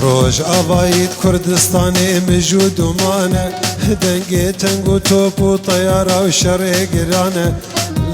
روج آباید کردستانی مجود و مانه دنگی تنگ و توپ و طیاره و شر گرانه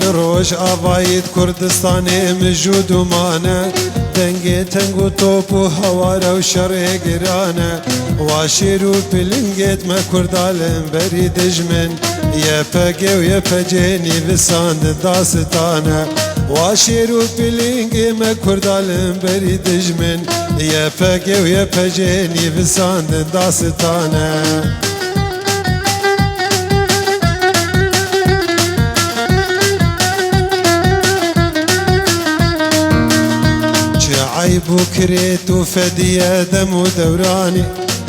لروج آباید کردستانی مجود و مانه دنگی تنگ و توپ و هواره و شر گرانه واشیر و پلنگیت ما کردالم بری دجمن یه پگه و یه پجینی بساند داستانه واشیر و پلنگی ما کردالم بری دجمن یه پگه و یه پجینی بساند داستانه عيب وكريت وفدي دم ودوراني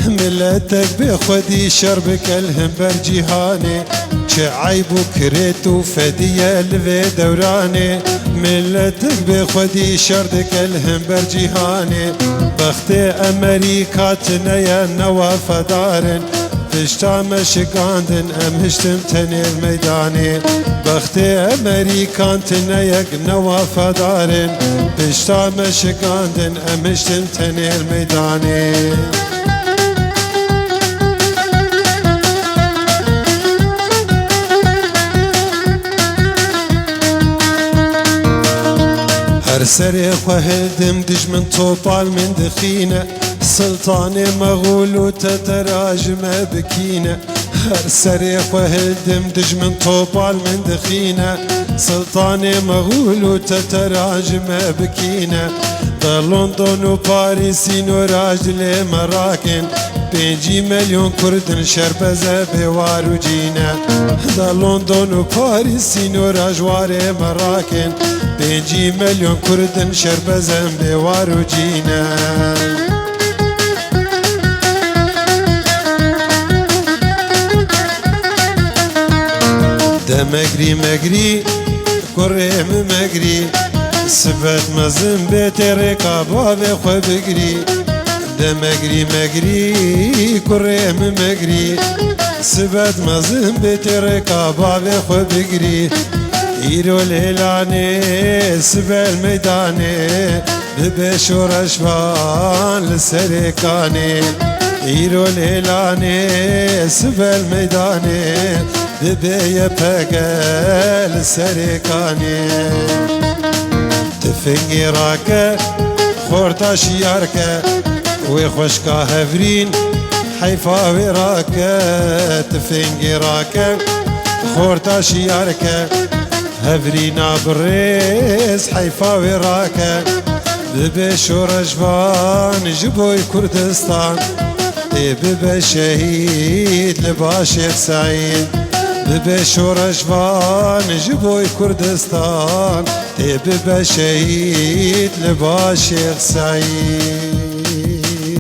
ملتك بخدي شربك الهمبر جيهاني عيب وكريت وفدي الفي دوراني ملتك بخدي شربك الهمبر جيهاني بختي امريكاتنا يا نواف دارن تشتام شقاندن امهشتم تني الميداني بختي امريكان تنيق نواف دارن تشتام شقاندن امهشتم تني الميداني هر سري خهلدم دجمن طوبال من دخينه سلطان مغول وتتراجم بكينه هر سري خهلدم دجمن طوبال من دخينه سلطان مغول وتتراجم بكينه دا لندن وباريسين وراجل مراكن 5 مليون كردن شربزه بوار وجينه دا لندن وباريسين وراجوار مراكن 5 مليون كردن شربزه بوار وجينه ده مگری مگری کرم مگری سبت مزن بيت رقابه بخو بگری ده مگری مگری کرم مگری سبت مزن بيت رقابه بخو بگری ایرو لیلانه سبل میدانه ببشور اشوان لسرکانه ایرو لیلانه سبل میدانه ببي بقال سركاني تفنجي راكا خورتا شياركا ويخوشكا هفرين حيفا وراكا تفنجي راكا خورتا شياركا هفرينا بريس حيفا وراكا ببي شورجبان جبوي كردستان ببي شهيد لباشيخ سعيد ببي شورجبان جبوي كردستان ببي شهيد لباشيخ سعيد